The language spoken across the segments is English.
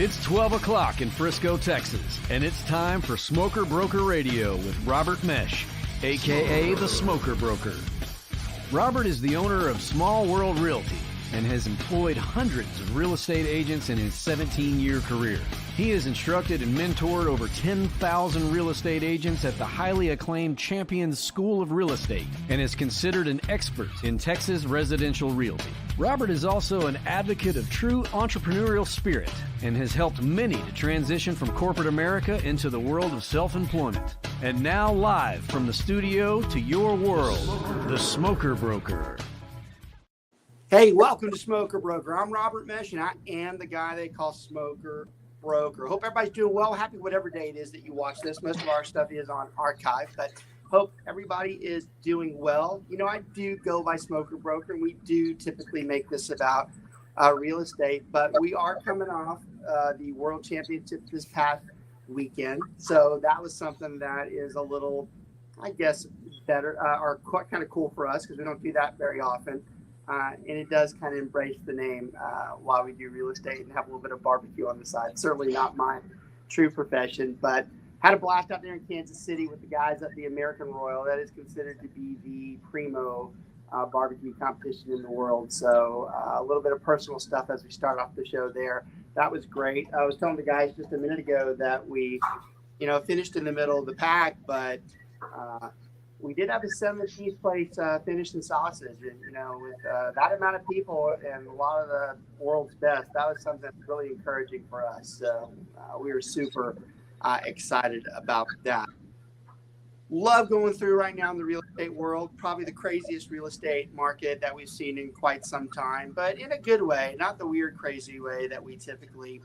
It's 12 o'clock in Frisco, Texas, and it's time for Smoker Broker Radio with Robert Mesh, a.k.a. the Smoker Broker. Robert is the owner of Small World Realty and has employed hundreds of real estate agents in his 17-year career. He has instructed and mentored over 10,000 real estate agents at the highly acclaimed Champions School of Real Estate and is considered an expert in Texas residential realty. Robert is also an advocate of true entrepreneurial spirit and has helped many to transition from corporate America into the world of self-employment. And now live from the studio to your world, the Smoker Broker. Hey, welcome to Smoker Broker. I'm Robert Mesh, and I am the guy they call Smoker Broker. Hope everybody's doing well. Happy whatever day it is that you watch this. Most of our stuff is on archive, but hope everybody is doing well. You know, I do go by Smoker Broker, and we do typically make this about real estate, but we are coming off the World Championship this past weekend. So that was something that is a little, I guess, better or quite kind of cool for us because we don't do that very often. And it does kind of embrace the name while we do real estate and have a little bit of barbecue on the side. Certainly not my true profession, but had a blast out there in Kansas City with the guys at the American Royal. That is considered to be the primo barbecue competition in the world. So a little bit of personal stuff as we start off the show there. That was great. I was telling the guys just a minute ago that we, finished in the middle of the pack, but we did have a 17th place finish in sausage, and with that amount of people and a lot of the world's best, that was something really encouraging for us. So we were super excited about that. Love going through right now in the real estate world, probably the craziest real estate market that we've seen in quite some time, but in a good way, not the weird, crazy way that we typically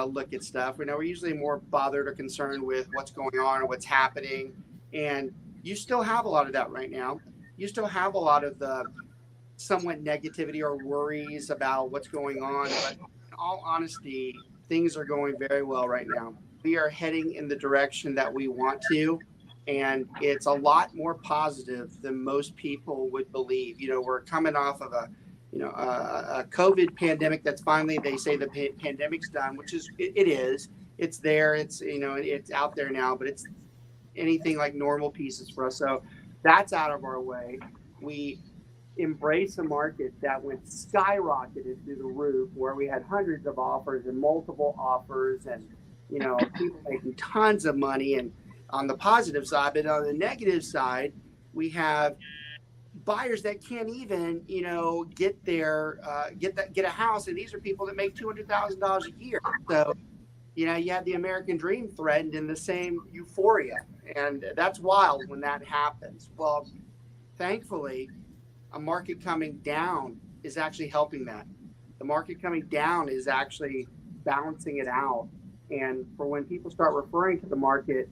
look at stuff. We know we're usually more bothered or concerned with what's going on or what's happening, and you still have a lot of that right now. You still have a lot of the somewhat negativity or worries about what's going on. But in all honesty, things are going very well right now. We are heading in the direction that we want to, and it's a lot more positive than most people would believe. We're coming off of a COVID pandemic that's finally, they say the pandemic's done, which is, it is. It's there. It's, it's out there now, but it's anything like normal pieces for us. So that's out of our way. We embrace a market that went skyrocketed through the roof, where we had hundreds of offers and multiple offers and, people making tons of money. And on the positive side, but on the negative side, we have buyers that can't even, get a house. And these are people that make $200,000 a year. So, you have the American dream threatened in the same euphoria. And that's wild when that happens. Well, thankfully, a market coming down is actually helping that. The market coming down is actually balancing it out. And for when people start referring to the market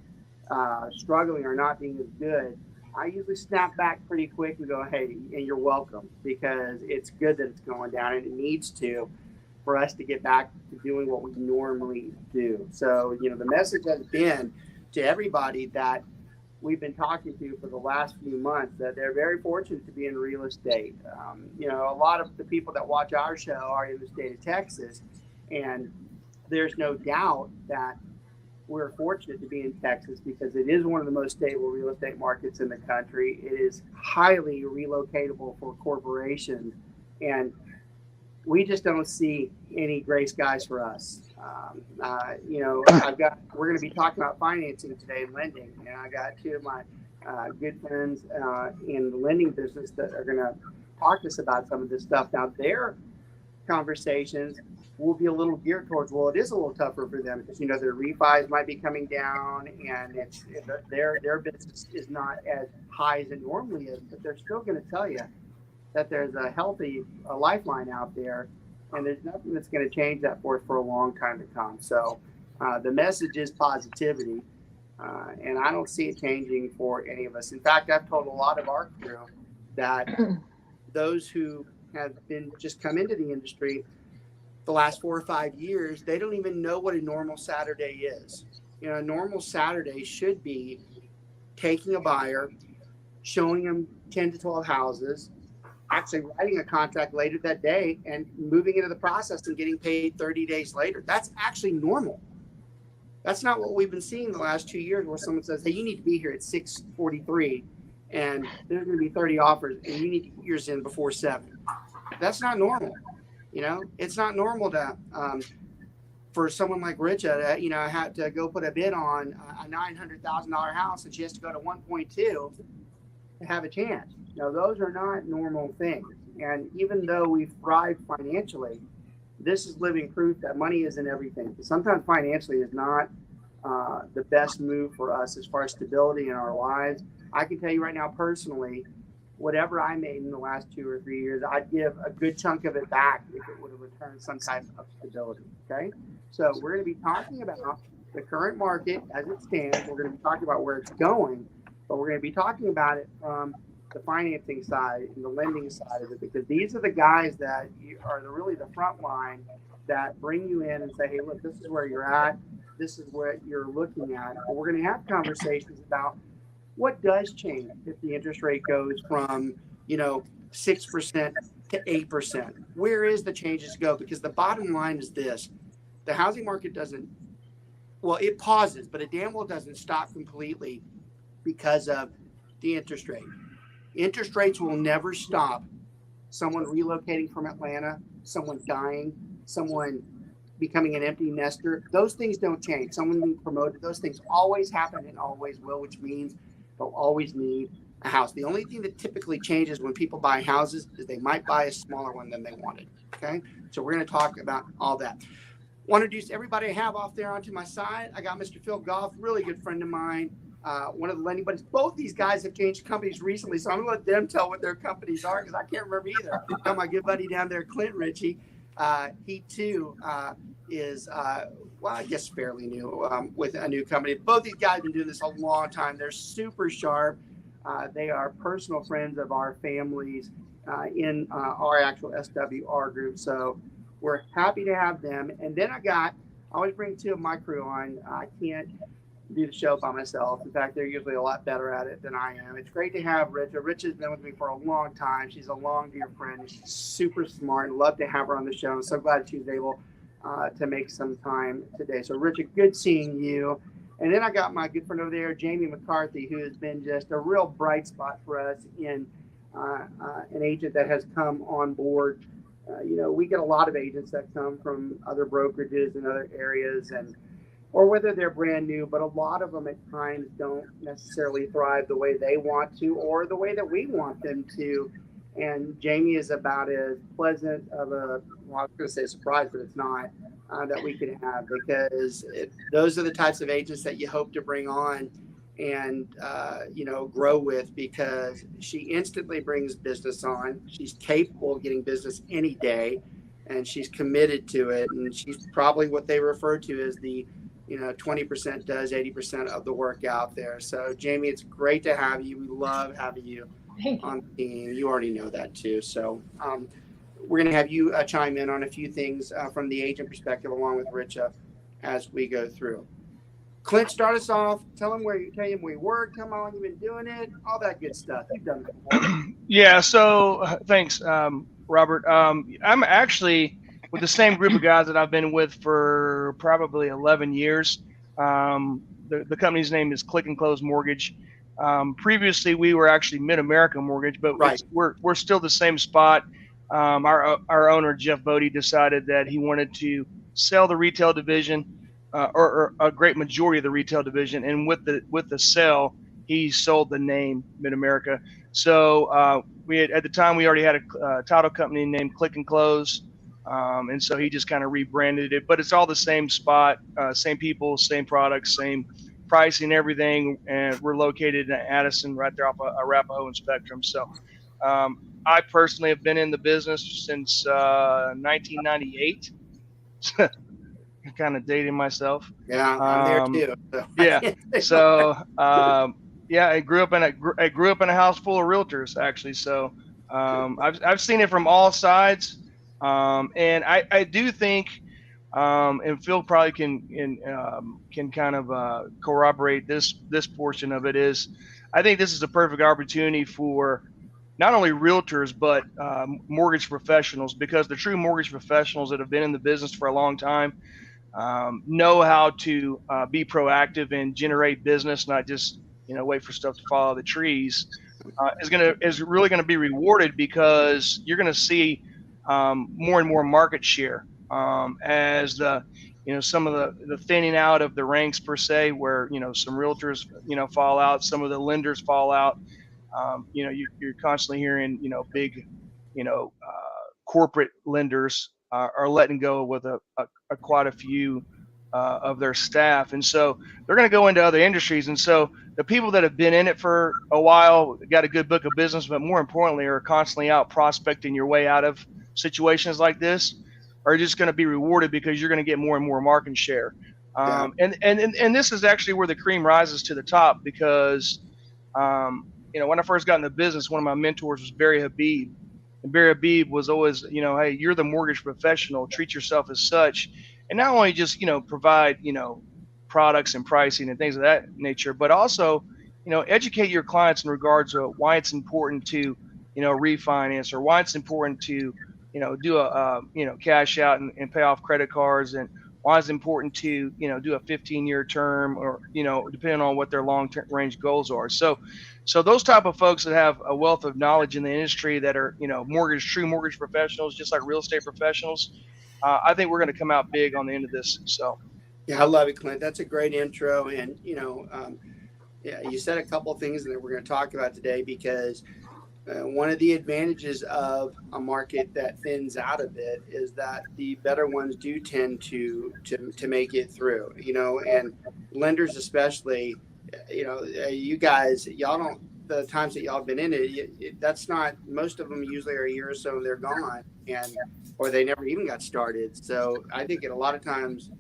struggling or not being as good, I usually snap back pretty quick and go, hey, and you're welcome, because it's good that it's going down, and it needs to, for us to get back to doing what we normally do. So, the message has been to everybody that we've been talking to for the last few months that they're very fortunate to be in real estate. A lot of the people that watch our show are in the state of Texas, and there's no doubt that we're fortunate to be in Texas because it is one of the most stable real estate markets in the country. It is highly relocatable for corporations, and we just don't see any gray skies for us. We're going to be talking about financing today and lending. And I got two of my good friends in the lending business that are going to talk to us about some of this stuff. Now, their conversations will be a little geared towards, well, it is a little tougher for them because, their refis might be coming down, and their business is not as high as it normally is, but they're still going to tell you that there's a healthy lifeline out there, and there's nothing that's going to change that for us for a long time to come. So the message is positivity, and I don't see it changing for any of us. In fact, I've told a lot of our crew that those who have been just come into the industry the last 4 or 5 years, they don't even know what a normal Saturday is. A normal Saturday should be taking a buyer, showing them 10 to 12 houses, actually writing a contract later that day and moving into the process and getting paid 30 days later. That's actually normal. That's not what we've been seeing the last 2 years, where someone says, hey, you need to be here at 6:43 and there's going to be 30 offers and you need to get yours in before 7. That's not normal. It's not normal to for someone like Richa to, have to go put a bid on a $900,000 house and she has to go to 1.2 to have a chance. Those are not normal things. And even though we thrive financially, this is living proof that money isn't everything. Sometimes financially is not the best move for us as far as stability in our lives. I can tell you right now, personally, whatever I made in the last 2 or 3 years, I'd give a good chunk of it back if it would have returned some type of stability. Okay. So we're going to be talking about the current market as it stands. We're going to be talking about where it's going, but we're going to be talking about it from the financing side and the lending side of it, because these are the guys that are really the front line that bring you in and say, hey, look, this is where you're at. This is what you're looking at. But we're going to have conversations about what does change if the interest rate goes from, 6% to 8%. Where is the changes go? Because the bottom line is this: the housing market it pauses, but it damn well doesn't stop completely because of the interest rate. Interest rates will never stop someone relocating from Atlanta, someone dying, someone becoming an empty nester. Those things don't change. Someone being promoted, those things always happen and always will, which means they'll always need a house. The only thing that typically changes when people buy houses is they might buy a smaller one than they wanted. Okay. So we're going to talk about all that. Want to introduce everybody I have off there onto my side. I got Mr. Phil Goff, really good friend of mine. One of the lending buddies. Both these guys have changed companies recently, so I'm going to let them tell what their companies are, because I can't remember either. Got my good buddy down there, Clint Richie. He too is, I guess fairly new with a new company. Both these guys have been doing this a long time. They're super sharp. They are personal friends of our families in our actual SWR group. So we're happy to have them. And then I always bring 2 of my crew on. I can't do the show by myself. In fact, they're usually a lot better at it than I am. It's great to have Richa. Richa's been with me for a long time. She's a long dear friend. She's super smart. Love to have her on the show. I'm so glad she was able to make some time today. So Richa, good seeing you. And then I got my good friend over there, Jaimie McCarthy, who has been just a real bright spot for us in an agent that has come on board. We get a lot of agents that come from other brokerages in other areas, or whether they're brand new, but a lot of them at times don't necessarily thrive the way they want to or the way that we want them to. And Jaimie is about as pleasant of I was going to say a surprise, but it's not, that we could have, because those are the types of agents that you hope to bring on and, grow with, because she instantly brings business on. She's capable of getting business any day, and she's committed to it. And she's probably what they refer to as the 20% does 80% of the work out there. So Jaimie, it's great to have you. We love having you on the team. You already know that too. So we're going to have you chime in on a few things from the agent perspective, along with Richa, as we go through. Clint, start us off. Tell him where you work, tell him how long you've been doing it, all that good stuff. You've done that before. Yeah. So thanks, Robert. I'm actually with the same group of guys that I've been with for probably 11 years. The company's name is Click and Close Mortgage. Previously, we were actually Mid-America Mortgage, but Right. we're still the same spot. Our owner, Jeff Bodie, decided that he wanted to sell the retail division, or a great majority of the retail division. And with the sale, he sold the name Mid-America. So at the time, we already had a title company named Click and Close. And so he just kind of rebranded it, but it's all the same spot, same people, same products, same pricing, everything. And we're located in Addison, right there off of Arapahoe and Spectrum. So I personally have been in the business since 1998. I'm kind of dating myself. Yeah, I'm there too. So. Yeah. So I grew up in a house full of realtors, actually. So I've seen it from all sides. And I do think, and Phil probably can kind of corroborate this portion of it, is I think this is a perfect opportunity for not only realtors, but mortgage professionals, because the true mortgage professionals that have been in the business for a long time know how to be proactive and generate business, not just wait for stuff to fall out of the trees. Is really going to be rewarded, because you're going to see more and more market share as the some of the thinning out of the ranks per se, where some realtors fall out, some of the lenders fall out. You're constantly hearing big corporate lenders are letting go with a quite a few of their staff, and so they're going to go into other industries. And so the people that have been in it for a while got a good book of business, but more importantly are constantly out prospecting your way out of situations like this, are just going to be rewarded, because you're going to get more and more market share. And this is actually where the cream rises to the top, because when I first got in the business, one of my mentors was Barry Habib. And Barry Habib was always, hey, you're the mortgage professional, treat yourself as such. And not only just, provide, products and pricing and things of that nature, but also, educate your clients in regards to why it's important to, refinance, or why it's important to, do a, cash out and pay off credit cards, and why it's important to, do a 15-year term, or, depending on what their long-term range goals are. So those type of folks that have a wealth of knowledge in the industry, that are, true mortgage professionals, just like real estate professionals, I think we're going to come out big on the end of this. So. Yeah, I love it, Clint. That's a great intro. And, yeah, you said a couple of things that we're going to talk about today, because one of the advantages of a market that thins out a bit is that the better ones do tend to make it through, and lenders especially, you guys, y'all don't, the times that y'all have been in it, that's not, most of them usually are a year or so and they're gone, or they never even got started. So I think it a lot of times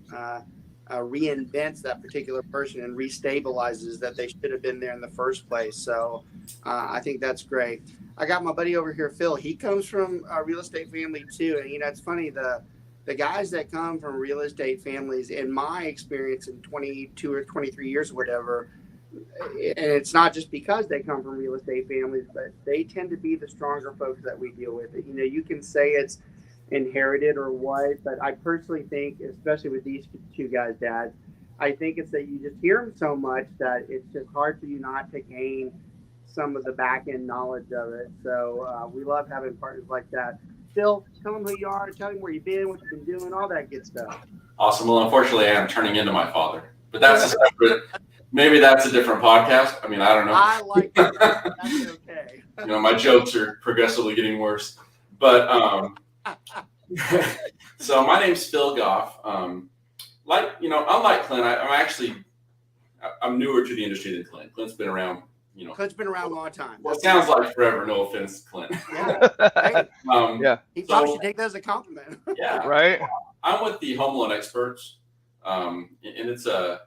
reinvents that particular person and restabilizes that they should have been there in the first place. So I think that's great. I got my buddy over here, Phil. He comes from a real estate family too. And, it's funny, the guys that come from real estate families, in my experience in 22 or 23 years or whatever, and it's not just because they come from real estate families, but they tend to be the stronger folks that we deal with. You can say it's inherited or what, but I personally think, especially with these two guys' dads, I think it's that you just hear them so much that it's just hard for you not to gain some of the back end knowledge of it. So we love having partners like that. Phil, tell them who you are, tell them where you've been, what you've been doing, all that good stuff. Awesome. Well, unfortunately, I am turning into my father, but that's a separate. Maybe that's a different podcast. I mean, I don't know. I like that. That's okay. My jokes are progressively getting worse. But so my name's Phil Goff. Unlike Clint, I'm newer to the industry than Clint. Clint's been around. Clint's been around a long time. Well, it sounds like forever. No offense, Clint. Yeah. Right? Yeah. He probably should take that as a compliment. Yeah. Right. I'm with the Home Loan Experts, and it's a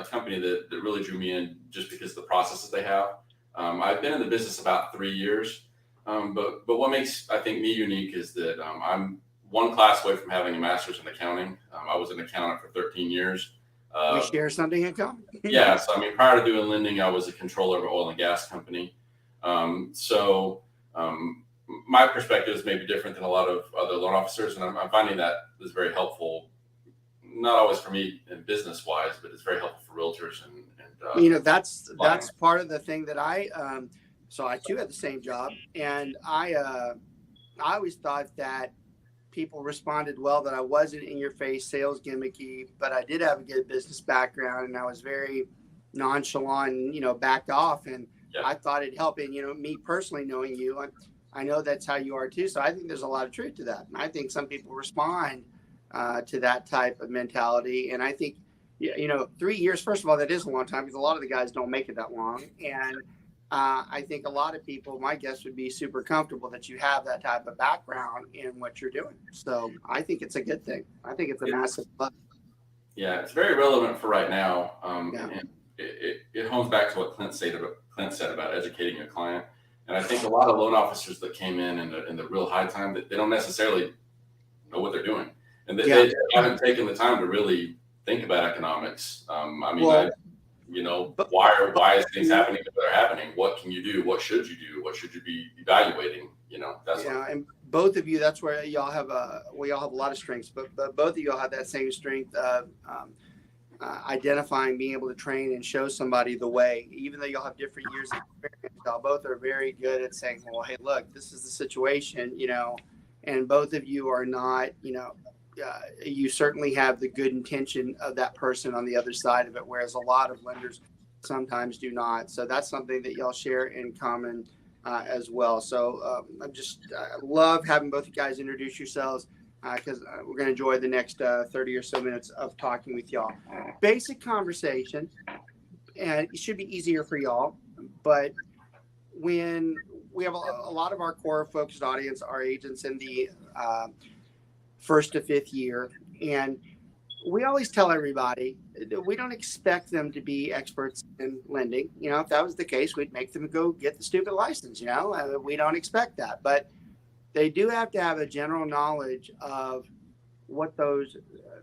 company that really drew me in just because of the processes they have. I've been in the business about 3 years, but what makes, I think, me unique is that I'm one class away from having a master's in accounting. I was an accountant for 13 years. We share something in common. Yeah. So, prior to doing lending, I was a controller of an oil and gas company. My perspective is maybe different than a lot of other loan officers, and I'm finding that is very helpful. Not always for me in business wise, but it's very helpful for realtors and that's part of the thing that I too had the same job, and I always thought that people responded well, that I wasn't in your face sales gimmicky, but I did have a good business background, and I was very nonchalant and backed off, and yeah. I thought it'd help. And me personally knowing you, I know that's how you are too, so I think there's a lot of truth to that, and I think some people respond to that type of mentality. And I think 3 years, first of all, that is a long time, because a lot of the guys don't make it that long. And I think a lot of people, my guess would be super comfortable that you have that type of background in what you're doing. So I think it's a good thing. I think it's a massive plus. Yeah, it's very relevant for right now. And it hones back to what Clint said about educating your client. And I think a lot of loan officers that came in the real high time, that they don't necessarily know what they're doing. And they haven't taken the time to really think about economics. why is things happening that are happening? What can you do? What should you do? What should you be evaluating? That's and both of you, that's where y'all have we all have a lot of strengths, but both of y'all have that same strength of identifying, being able to train and show somebody the way. Even though y'all have different years of experience, y'all both are very good at saying, well, hey, look, this is the situation, and both of you are not, you certainly have the good intention of that person on the other side of it, whereas a lot of lenders sometimes do not. So that's something that y'all share in common as well. So I love having both you guys introduce yourselves because we're going to enjoy the next 30 or so minutes of talking with y'all. Basic conversation, and it should be easier for y'all, but when we have a lot of our core focused audience are agents in the first to fifth year, and we always tell everybody that we don't expect them to be experts in lending. If that was the case, we'd make them go get the stupid license. We don't expect that, but they do have to have a general knowledge of what those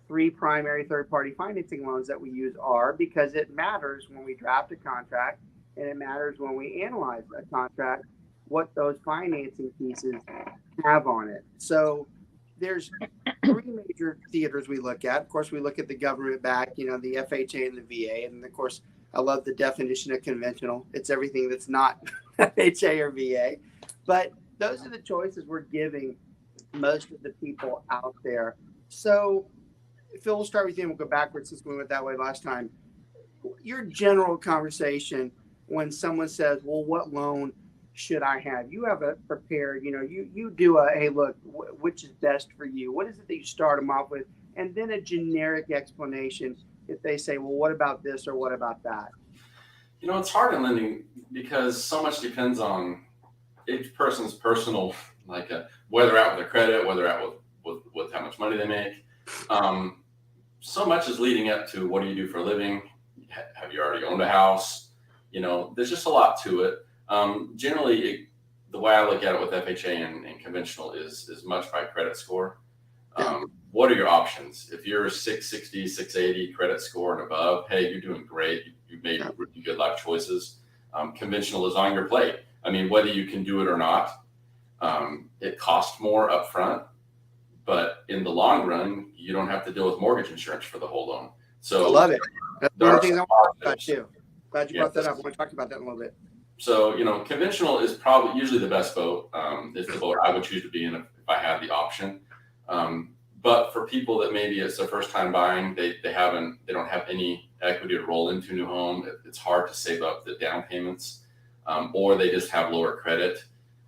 three primary third-party financing loans that we use are, because it matters when we draft a contract, and it matters when we analyze a contract, what those financing pieces have on it. So there's three major theaters we look at. Of course, we look at the government back, the FHA and the VA. And of course, I love the definition of conventional. It's everything that's not FHA or VA. But those are the choices we're giving most of the people out there. So, Phil, we'll start with you and we'll go backwards since we went that way last time. Your general conversation when someone says, well, what loan should I have? You have it prepared, you do hey, look, which is best for you? What is it that you start them off with? And then a generic explanation if they say, well, what about this or what about that? It's hard in lending because so much depends on each person's personal, where they're at with their credit, where they're at with how much money they make. So much is leading up to what do you do for a living? Have you already owned a house? There's just a lot to it. Generally, the way I look at it with FHA and conventional is much by credit score. What are your options? If you're 660, 680 credit score and above, hey, you're doing great. You've made really good life choices. Conventional is on your plate. I mean, whether you can do it or not, it costs more upfront, but in the long run, you don't have to deal with mortgage insurance for the whole loan. So I love it. That's one of the things I want to talk about too. Glad you brought that up. I want to talk about that in a little bit. So, conventional is probably usually the best boat. It's the boat I would choose to be in if I had the option. But for people that maybe it's their first time buying, they don't have any equity to roll into a new home. It's hard to save up the down payments, or they just have lower credit.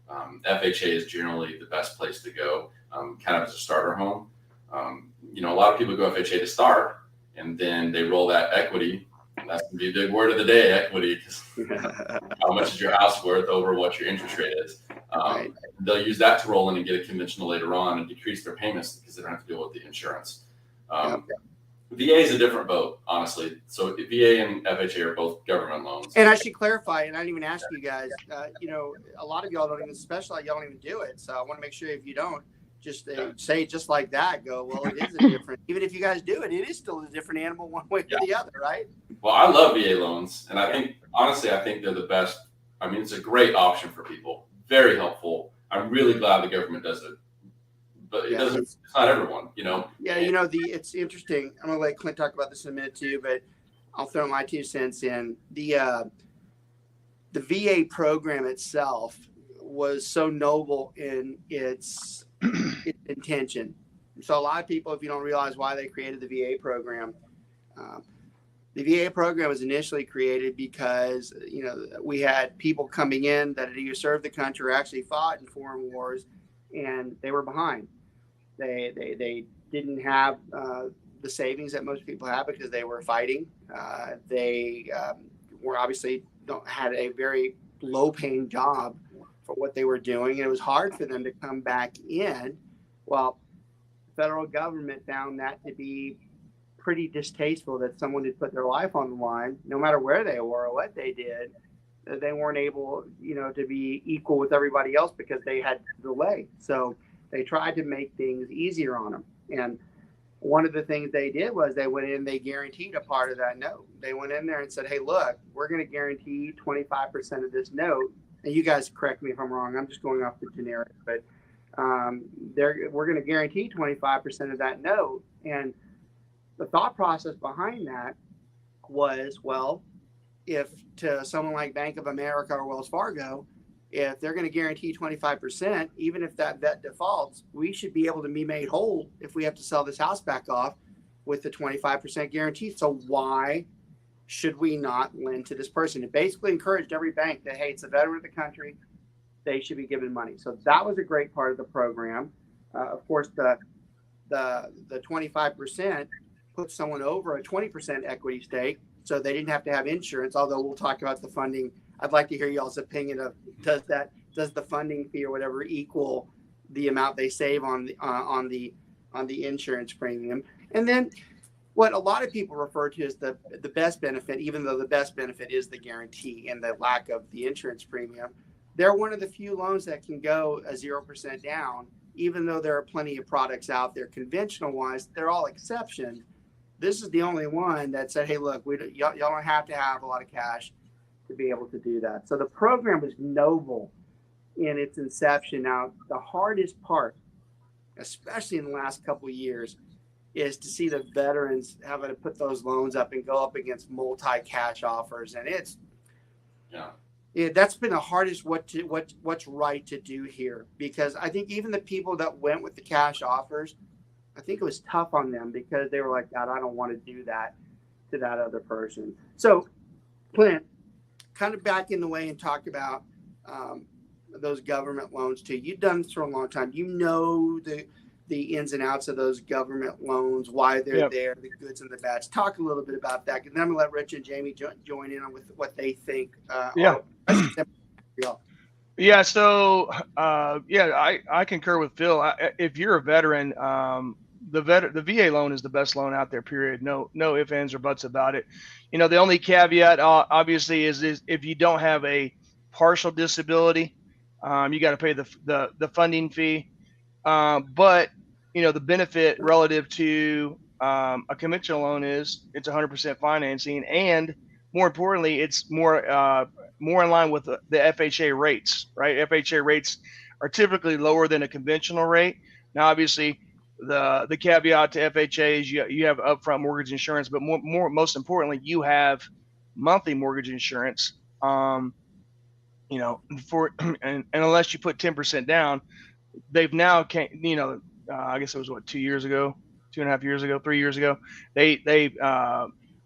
FHA is generally the best place to go, kind of as a starter home. A lot of people go FHA to start, and then they roll that equity. And that's going to be a big word of the day, equity, because how much is your house worth over what your interest rate is. Right. They'll use that to roll in and get a conventional later on and decrease their payments because they don't have to deal with the insurance. VA is a different boat, honestly. So VA and FHA are both government loans. And I should clarify, and I didn't even ask you guys, a lot of y'all don't even specialize, y'all don't even do it. So I want to make sure if you don't, just say just like that, go, well, it is a different, even if you guys do it, it is still a different animal one way or the other, right? Well, I love VA loans. And I think they're the best. I mean, it's a great option for people. Very helpful. I'm really glad the government does it. But it's not everyone, Yeah, it's interesting. I'm going to let Clint talk about this in a minute too, but I'll throw my 2 cents in. The VA program itself was so noble in its intention. So a lot of people, if you don't realize why they created the VA program, the VA program was initially created because, we had people coming in that had either served the country or actually fought in foreign wars, and they were behind. They didn't have the savings that most people have because they were fighting. They were obviously had a very low-paying job for what they were doing, and it was hard for them to come back in. Well, the federal government found that to be pretty distasteful, that someone had put their life on the line, no matter where they were or what they did. They weren't able, to be equal with everybody else because they had to delay. So they tried to make things easier on them. And one of the things they did was they went in, they guaranteed a part of that note. They went in there and said, hey, look, we're going to guarantee 25% of this note. And you guys correct me if I'm wrong. I'm just going off the generic, but we're going to guarantee 25% of that note. And the thought process behind that was, well, if to someone like Bank of America or Wells Fargo, if they're going to guarantee 25%, even if that defaults, we should be able to be made whole if we have to sell this house back off with the 25% guarantee. So why should we not lend to this person? It basically encouraged every bank that, hey, it's a veteran of the country, they should be given money. So that was a great part of the program. Of course, the 25% put someone over a 20% equity stake, so they didn't have to have insurance. Although we'll talk about the funding. I'd like to hear y'all's opinion of does the funding fee or whatever equal the amount they save on the insurance premium? And then what a lot of people refer to as the best benefit, even though the best benefit is the guarantee and the lack of the insurance premium, they're one of the few loans that can go a 0% down, even though there are plenty of products out there conventional wise. They're all exceptions. This is the only one that said, hey, look, y'all don't have to have a lot of cash to be able to do that. So the program was noble in its inception. Now, the hardest part, especially in the last couple of years, is to see the veterans having to put those loans up and go up against multi-cash offers. And that's been the hardest what's right to do here, because I think even the people that went with the cash offers, I think it was tough on them because they were like, God, I don't want to do that to that other person. So Clint, kind of back in the way and talk about those government loans too. You've done this for a long time. You know the ins and outs of those government loans, why they're there, the goods and the bads. Talk a little bit about that, and then I'm going to let Richa and Jaimie join in on with what they think. So I concur with Phil. If you're a veteran, the VA loan is the best loan out there, period. No ifs, ands, or buts about it. The only caveat obviously is if you don't have a partial disability, you got to pay the funding fee. But the benefit relative to a conventional loan is it's 100% financing, and more importantly, it's more in line with the FHA rates, right? FHA rates are typically lower than a conventional rate. Now, obviously, the caveat to FHA is you have upfront mortgage insurance, but most importantly, you have monthly mortgage insurance. And unless you put 10% down, they've now I guess it was 2.5 years ago, 3 years ago, they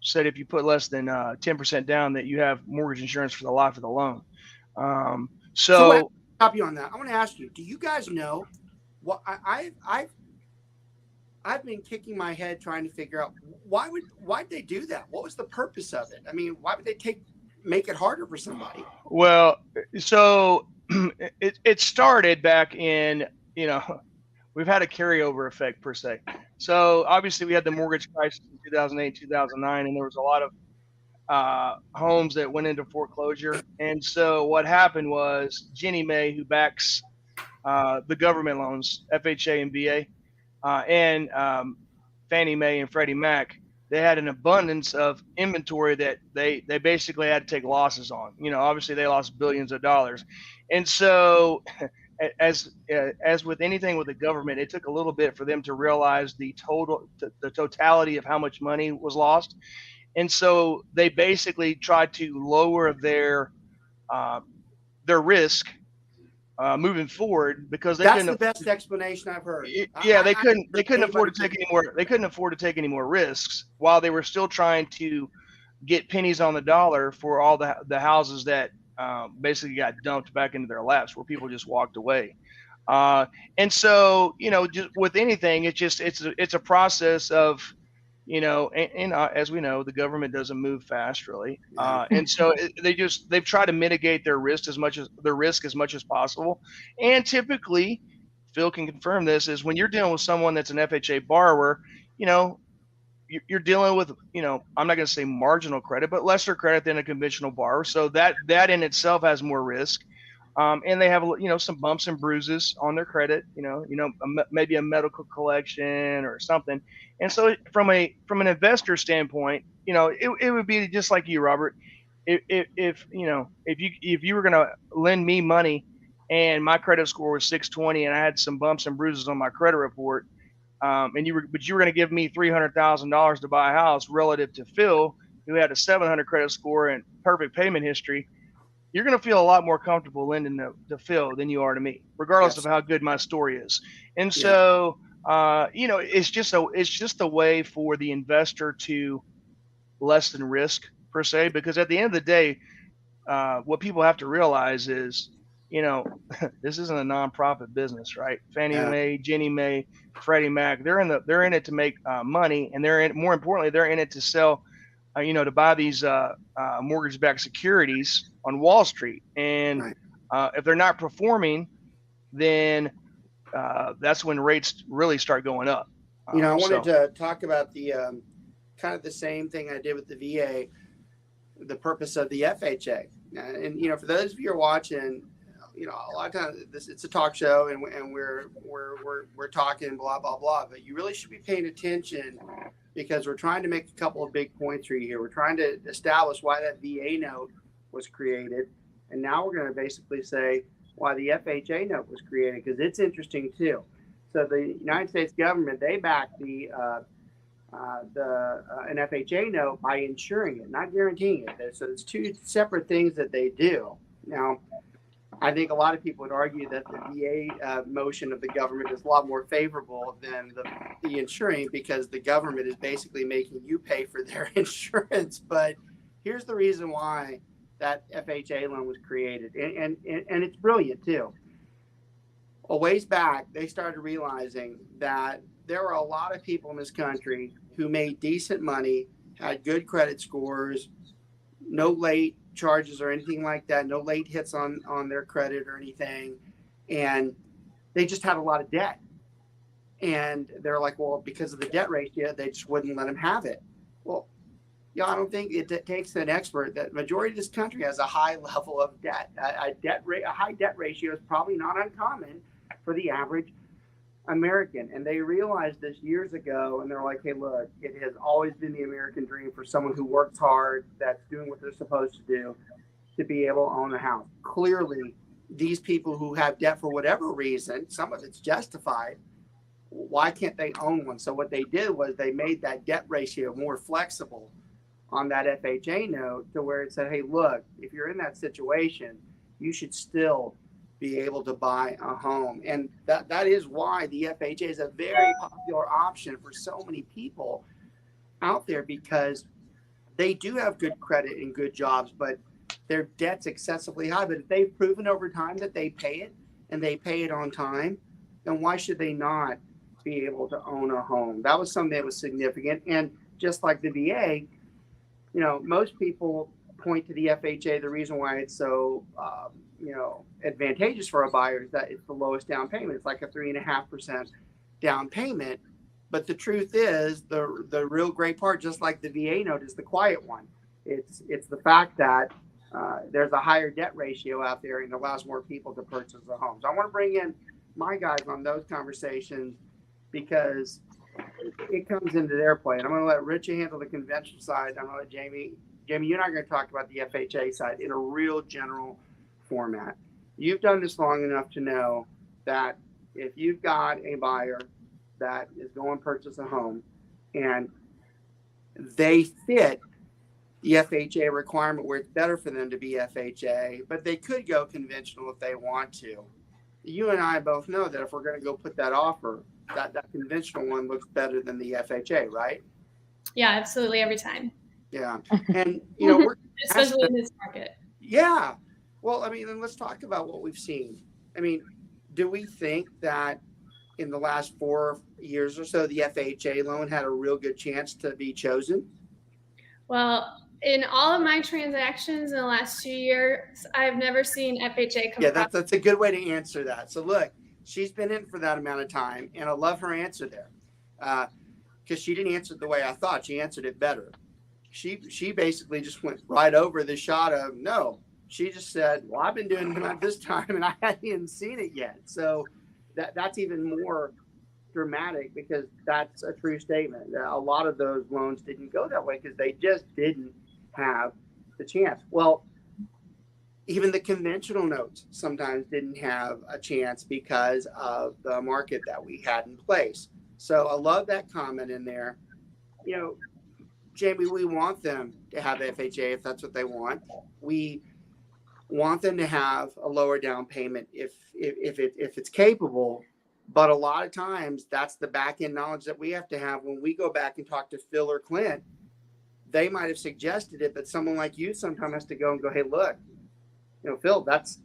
said if you put less than 10% down, that you have mortgage insurance for the life of the loan. So stop you on that. I want to ask you, do you guys know what I've been kicking my head trying to figure out why'd they do that? What was the purpose of it? I mean, why would they make it harder for somebody? Well, so it started back in, we've had a carryover effect per se. So obviously we had the mortgage crisis in 2008, 2009, and there was a lot of homes that went into foreclosure. And so what happened was Ginnie Mae, who backs the government loans, FHA and VA, and Fannie Mae and Freddie Mac, they had an abundance of inventory that they basically had to take losses on. Obviously they lost billions of dollars. And so as with anything with the government, it took a little bit for them to realize the totality of how much money was lost. And so they basically tried to lower their risk moving forward, because that's the best explanation I've heard. They couldn't afford to take any more. They couldn't afford to take any more risks while they were still trying to get pennies on the dollar for all the houses that basically got dumped back into their laps, where people just walked away. And so just with anything, it's a process of as we know, the government doesn't move fast, really. And so they've tried to mitigate their risk as much as possible. And typically, Phil can confirm this, is when you're dealing with someone that's an FHA borrower, you're dealing with, I'm not going to say marginal credit, but lesser credit than a conventional borrower. So that in itself has more risk. and they have some bumps and bruises on their credit, maybe a medical collection or something. And so from an investor standpoint, it would be just like you, Robert. If you were going to lend me money and my credit score was 620 and I had some bumps and bruises on my credit report, but you were going to give me $300,000 to buy a house relative to Phil, who had a 700 credit score and perfect payment history, you're going to feel a lot more comfortable lending to Phil than you are to me, regardless of how good my story is. And so, it's just a way for the investor to lessen risk per se, because at the end of the day, what people have to realize is, this isn't a nonprofit business, right? Fannie Mae, Ginnie Mae, Freddie Mac, they're in it to make money, and more importantly, they're in it to sell, to buy these mortgage-backed securities on Wall Street. And if they're not performing, then that's when rates really start going up. I wanted to talk about the kind of the same thing I did with the VA, the purpose of the FHA. And for those of you who are watching, a lot of times it's a talk show and we're talking blah blah blah, but you really should be paying attention, because we're trying to make a couple of big points for you here. We're trying to establish why that VA note was created, and now we're going to basically say why the FHA note was created, because it's interesting too. So the United States government, they backed an FHA note by insuring it, not guaranteeing it. So it's two separate things that they do. Now, I think a lot of people would argue that the VA motion of the government is a lot more favorable than the insuring, because the government is basically making you pay for their insurance. But here's the reason why that FHA loan was created. And it's brilliant too. A ways back, they started realizing that there were a lot of people in this country who made decent money, had good credit scores, no late charges or anything like that, no late hits on their credit or anything, and they just had a lot of debt. And they're like, well, because of the debt ratio, they just wouldn't let them have it. Well, I don't think it takes an expert that majority of this country has a high level of debt. A high debt ratio is probably not uncommon for the average American. And they realized this years ago, and they're like, hey, look, it has always been the American dream for someone who works hard, that's doing what they're supposed to do, to be able to own a house. Clearly, these people who have debt for whatever reason, some of it's justified, why can't they own one? So what they did was they made that debt ratio more flexible on that FHA note, to where it said, hey, look, if you're in that situation, you should still be able to buy a home. And that is why the FHA is a very popular option for so many people out there, because they do have good credit and good jobs, but their debt's excessively high. But if they've proven over time that they pay it, and they pay it on time, then why should they not be able to own a home? That was something that was significant. And just like the VA, most people point to the FHA. The reason why it's so advantageous for a buyer is that it's the lowest down payment. It's like a 3.5% down payment. But the truth is, the real great part, just like the VA note, is the quiet one. It's the fact that there's a higher debt ratio out there, and it allows more people to purchase a home. So I want to bring in my guys on those conversations, because it comes into their play. And I'm going to let Richa handle the conventional side. I'm going to let Jaimie, you and I are going to talk about the FHA side in a real general format. You've done this long enough to know that if you've got a buyer that is going to purchase a home and they fit the FHA requirement where it's better for them to be FHA, but they could go conventional if they want to. You and I both know that if we're going to go put that offer, that conventional one looks better than the FHA, right? Yeah, absolutely, every time. Yeah. And, we're especially in this market. Yeah. Well, then let's talk about what we've seen. Do we think that in the last 4 years or so, the FHA loan had a real good chance to be chosen? Well, in all of my transactions in the last 2 years, I've never seen FHA come across. That's a good way to answer that. So look, she's been in for that amount of time, and I love her answer there, because she didn't answer it the way I thought. She answered it better. She basically just went right over the shot of, no, she just said, well, I've been doing it this time and I hadn't even seen it yet. So that's even more dramatic, because that's a true statement. A lot of those loans didn't go that way because they just didn't have the chance. Well, even the conventional notes sometimes didn't have a chance because of the market that we had in place. So I love that comment in there. You know, Jaimie, we want them to have FHA if that's what they want. We want them to have a lower down payment if it's capable. But a lot of times that's the back end knowledge that we have to have when we go back and talk to Phil or Clint. They might have suggested it, but someone like you sometimes has to go and go, hey, look, you know, Phil, that's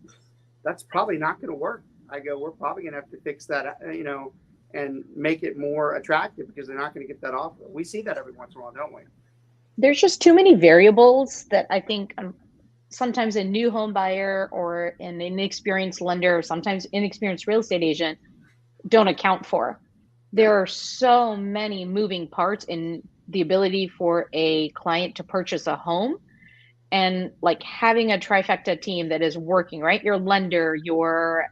probably not going to work. I go, we're probably going to have to fix that, you know, and make it more attractive, because they're not going to get that offer. We see that every once in a while, don't we? There's just too many variables that I think sometimes a new home buyer or an inexperienced lender, or sometimes inexperienced real estate agent don't account for. There are so many moving parts in the ability for a client to purchase a home, and like having a trifecta team that is working, right? Your lender, your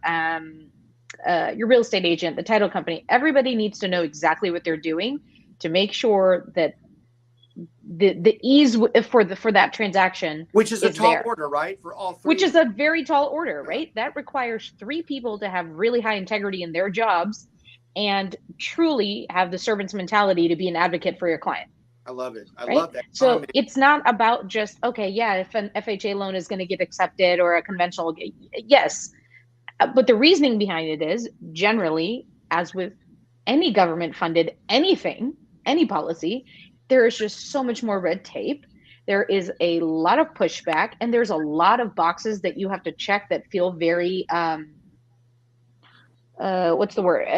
real estate agent, the title company, everybody needs to know exactly what they're doing to make sure that the ease for that transaction, which is a tall there. order, right? For all three. Which is a very tall order, right? That requires 3 people to have really high integrity in their jobs and truly have the servant's mentality to be an advocate for your client. I love it. I right? love that. So comment. it's not about just, okay, yeah, if an FHA loan is going to get accepted or a conventional, yes. But the reasoning behind it is generally, as with any government funded anything, any policy, there is just so much more red tape. There is a lot of pushback, and there's a lot of boxes that you have to check that feel very, what's the word?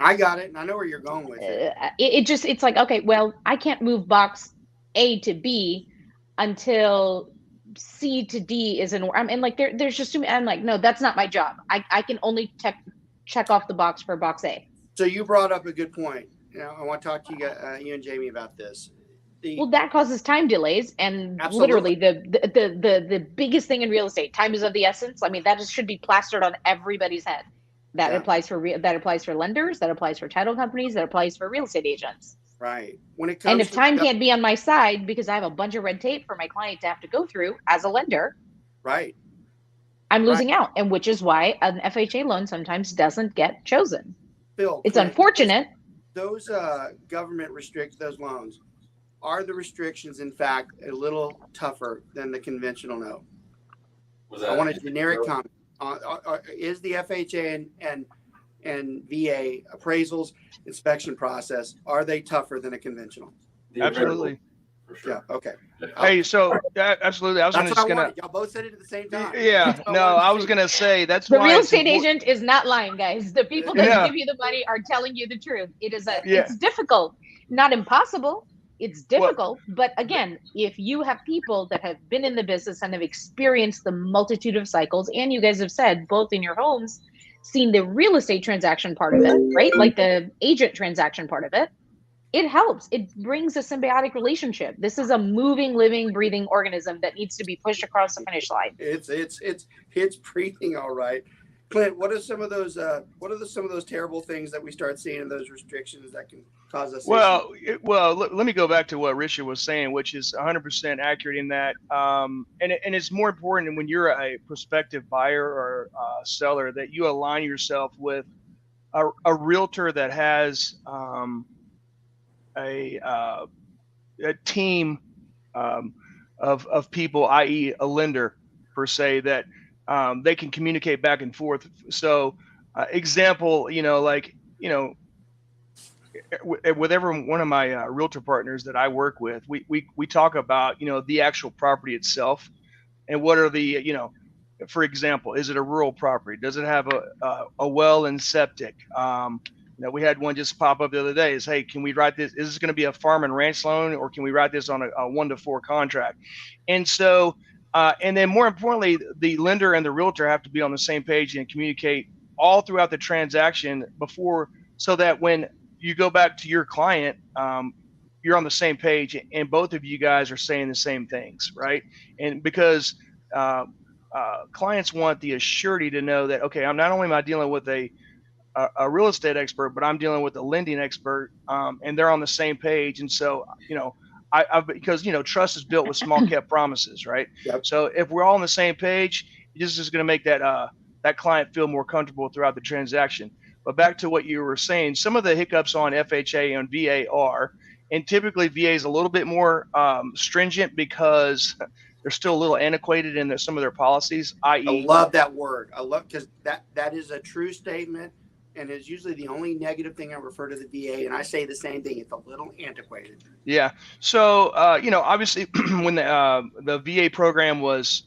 I got it. And I know where you're going with it. It's like, okay, well, I can't move box A to B until C to D is in. And like, there's just too many. I'm like, no, that's not my job. I can only check off the box for box A. So you brought up a good point. You know, I want to talk to you and Jaimie about this. Well, that causes time delays, and Absolutely. literally the biggest thing in real estate, time is of the essence. I mean, that should be plastered on everybody's head. That applies for lenders, that applies for title companies, that applies for real estate agents. Right. When it comes, and if time can't be on my side because I have a bunch of red tape for my client to have to go through as a lender, right, I'm losing out, and which is why an FHA loan sometimes doesn't get chosen. Bill, it's unfortunate. Those government restrict those loans. Are the restrictions, in fact, a little tougher than the conventional note? I want a generic comment. Is the FHA and VA appraisals inspection process, are they tougher than a conventional? Absolutely. For sure. Yeah. Okay. Hey, so absolutely. I was gonna. Y'all both said it at the same time. Yeah. No, I was gonna say that's the why real estate agent is not lying, guys. The people that give you the money are telling you the truth. It is it's difficult, not impossible. It's difficult, but again, if you have people that have been in the business and have experienced the multitude of cycles, and you guys have said both in your homes, seen the real estate transaction part of it, right? Like the agent transaction part of it, it helps. It brings a symbiotic relationship. This is a moving, living, breathing organism that needs to be pushed across the finish line. It's breathing, all right. Clint, what are some of those terrible things that we start seeing in those restrictions that can cause us? Well, let me go back to what Richa was saying, which is 100% accurate in that. And it's more important when you're a prospective buyer or seller that you align yourself with a realtor that has a team of people, i.e. a lender per se, that they can communicate back and forth. So example, with every one of my realtor partners that I work with, we talk about, the actual property itself and what are the, for example, is it a rural property? Does it have a well and septic? We had one just pop up the other day is, hey, can we write this? Is this going to be a farm and ranch loan, or can we write this on a 1-to-4 contract? And so, and then more importantly, the lender and the realtor have to be on the same page and communicate all throughout the transaction before, so that when you go back to your client, you're on the same page and both of you guys are saying the same things, right? And because clients want the assurity to know that, okay, I'm not only am I dealing with a real estate expert, but I'm dealing with a lending expert, and they're on the same page. And so, because trust is built with small kept promises, right? Yep. So if we're all on the same page, this is going to make that client feel more comfortable throughout the transaction. But back to what you were saying, some of the hiccups on FHA and VA are, and typically VA is a little bit more stringent because they're still a little antiquated in some of their policies, I i.e. love that word. I love, because that is a true statement, and it's usually the only negative thing I refer to the VA, and I say the same thing. It's a little antiquated. Yeah. So, obviously when the VA program was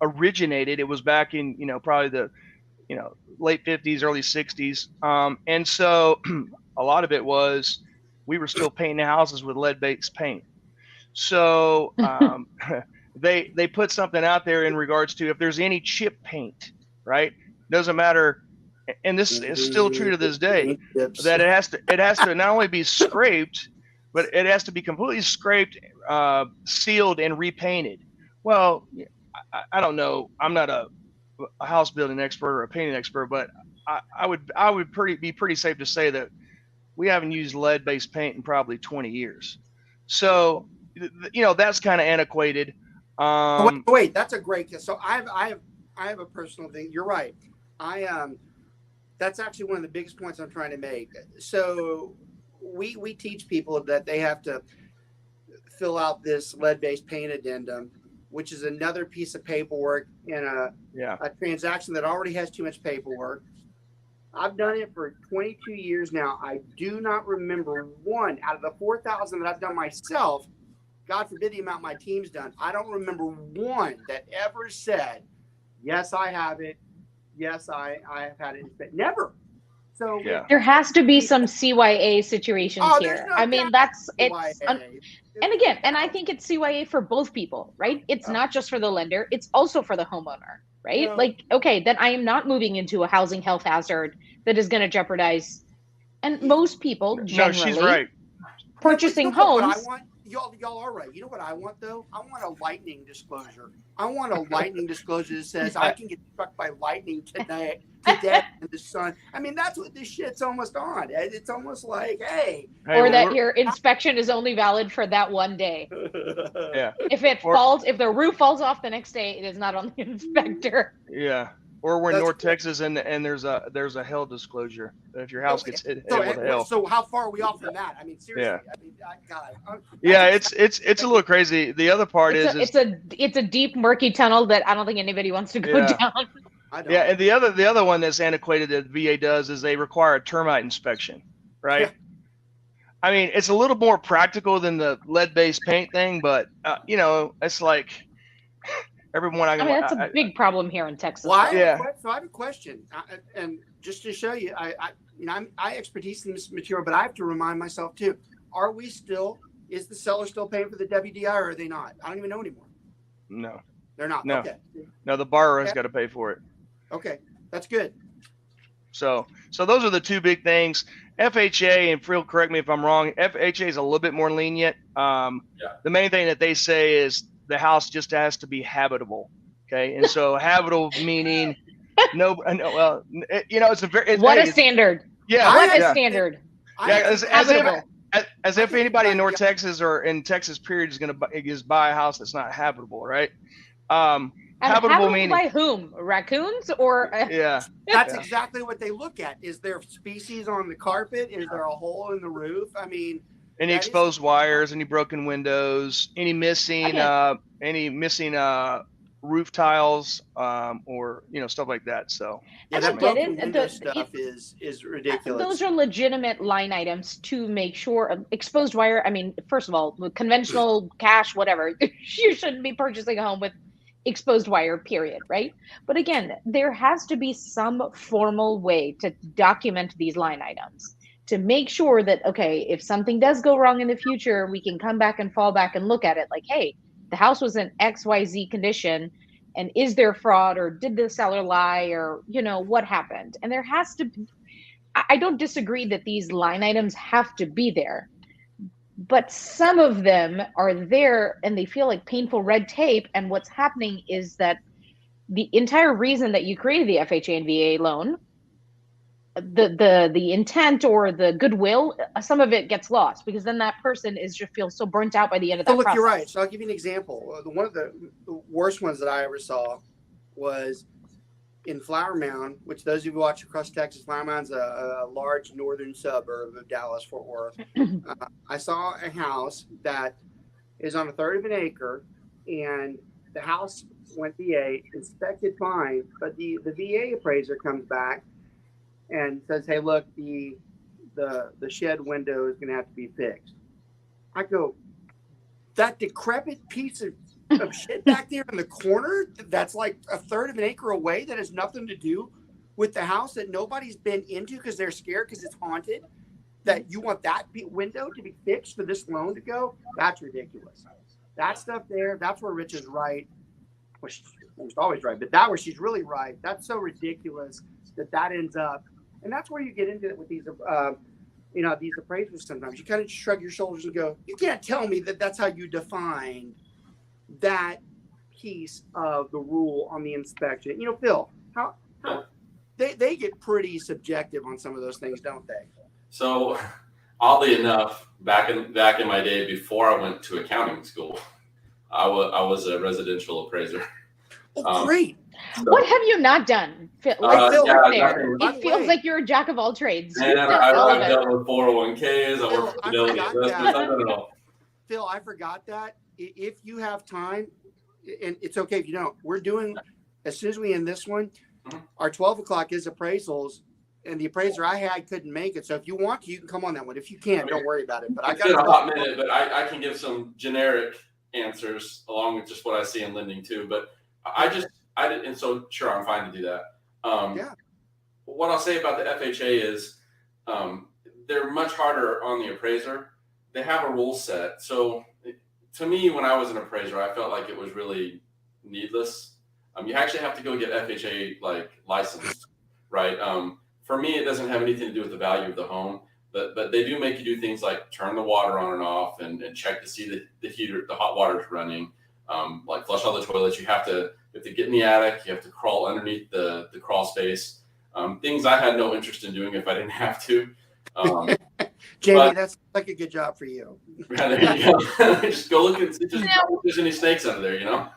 originated, it was back in, probably the, late 50s, early 60s. And so a lot of it was, we were still painting the houses with lead-based paint. So they put something out there in regards to if there's any chip paint, right? Doesn't matter. And this is still true to this day, that it has to not only be scraped, but it has to be completely scraped, sealed, and repainted. Well, I don't know. I'm not a house building expert or a painting expert, but I would be pretty safe to say that we haven't used lead-based paint in probably 20 years. So, that's kind of antiquated. Wait, that's a great. So I have a personal thing. You're right. That's actually one of the biggest points I'm trying to make. So we teach people that they have to fill out this lead-based paint addendum, which is another piece of paperwork in a transaction that already has too much paperwork. I've done it for 22 years now. I do not remember one out of the 4,000 that I've done myself. God forbid the amount my team's done. I don't remember one that ever said, yes, I have it. Yes, I have had it. But never. So there has to be some CYA situations here. No, I mean, that's it's. CYA. And again, and I think it's CYA for both people, right? It's not just for the lender; it's also for the homeowner, right? Like, okay, then I am not moving into a housing health hazard that is going to jeopardize. And most people generally, she's right. Purchasing homes. Y'all are right. You know what I want though? I want a lightning disclosure. I want a lightning disclosure that says I can get struck by lightning today in the sun. I mean, that's what this shit's almost on. It's almost like, hey, or that your inspection is only valid for that one day. Yeah. If the roof falls off the next day, it is not on the inspector. Yeah. Or we're in North Texas and there's a hail disclosure if your house gets hit with hail. So how far are we off from that? I mean, seriously. Yeah. I mean, God. It's a little crazy. The other part it's a deep murky tunnel that I don't think anybody wants to go down. Yeah, and the other one that's antiquated that VA does is they require a termite inspection, right? Yeah. I mean, it's a little more practical than the lead-based paint thing, but it's like everyone. That's a big problem here in Texas. Well, so I have a question, and just to show you, I expertise in this material, but I have to remind myself too. Is the seller still paying for the WDI, or are they not? I don't even know anymore. No, they're not. No. Okay. No, the borrower has got to pay for it. Okay, that's good. So those are the two big things. FHA, and Phil, correct me if I'm wrong, FHA is a little bit more lenient. The main thing that they say is the house just has to be habitable. Okay, and so habitable meaning it's a very a standard. Yeah, what a standard. Yeah, as if anybody in North Texas or in Texas period is going to buy a house that's not habitable, right? Habitable meaning by whom? Raccoons or? That's exactly what they look at. Is there species on the carpet? Is there a hole in the roof? I mean, any exposed wires, any broken windows, any missing roof tiles, or stuff like that. So that broken window stuff is ridiculous. Those are legitimate line items to make sure. Exposed wire. I mean, first of all, conventional cash, whatever. You shouldn't be purchasing a home with exposed wire, period, right? But again, there has to be some formal way to document these line items to make sure that, okay, if something does go wrong in the future, we can come back and fall back and look at it like, hey, the house was in XYZ condition, and is there fraud, or did the seller lie, or, what happened? And there has to, I don't disagree that these line items have to be there, but some of them are there and they feel like painful red tape. And what's happening is that the entire reason that you created the FHA and VA loan, the intent or the goodwill, some of it gets lost because then that person is just feels so burnt out by the end of that look, process. you're right. So I'll give you an example. One of the worst ones that I ever saw was in Flower Mound, which those of you who watch across Texas, Flower Mound's a large northern suburb of Dallas, Fort Worth. I saw a house that is on a third of an acre, and the house went VA, inspected fine, but the VA appraiser comes back and says, hey, look, the shed window is going to have to be fixed. I go, that decrepit piece of shit back there in the corner that's like a third of an acre away that has nothing to do with the house that nobody's been into because they're scared because it's haunted, that you want that window to be fixed for this loan to go? That's ridiculous. That stuff there, that's where Rich is right. Well, she's almost always right, but that where she's really right. That's so ridiculous that ends up. And that's where you get into it with these, these appraisers sometimes. You kind of shrug your shoulders and go, you can't tell me that that's how you define that piece of the rule on the inspection. Phil, how they get pretty subjective on some of those things, don't they? So, oddly enough, back in my day before I went to accounting school, I was a residential appraiser. Oh, great. So, what have you not done? Phil, it feels like you're a jack of all trades. And I've dealt with 401ks. I work for Fidelity Investments. Phil, I forgot that. If you have time, and it's okay if you don't, we're doing, as soon as we end this one, our 12 o'clock is appraisals, and the appraiser I had couldn't make it. So if you want to, you can come on that one. If you can't, don't worry about it. But I got a hot minute, but I can give some generic answers along with just what I see in lending too. But I did, and so sure, I'm fine to do that. What I'll say about the FHA is they're much harder on the appraiser. They have a rule set. So to me, when I was an appraiser, I felt like it was really needless. You actually have to go get FHA licensed, right? For me, it doesn't have anything to do with the value of the home, but they do make you do things like turn the water on and off and check to see the heater, the hot water is running, like flush all the toilets. You have to get in the attic. You have to crawl underneath the crawl space. Things I had no interest in doing if I didn't have to. Jaimie, that's like a good job for you. Yeah, there you go. Just go look and see if there's any snakes under there, Yeah,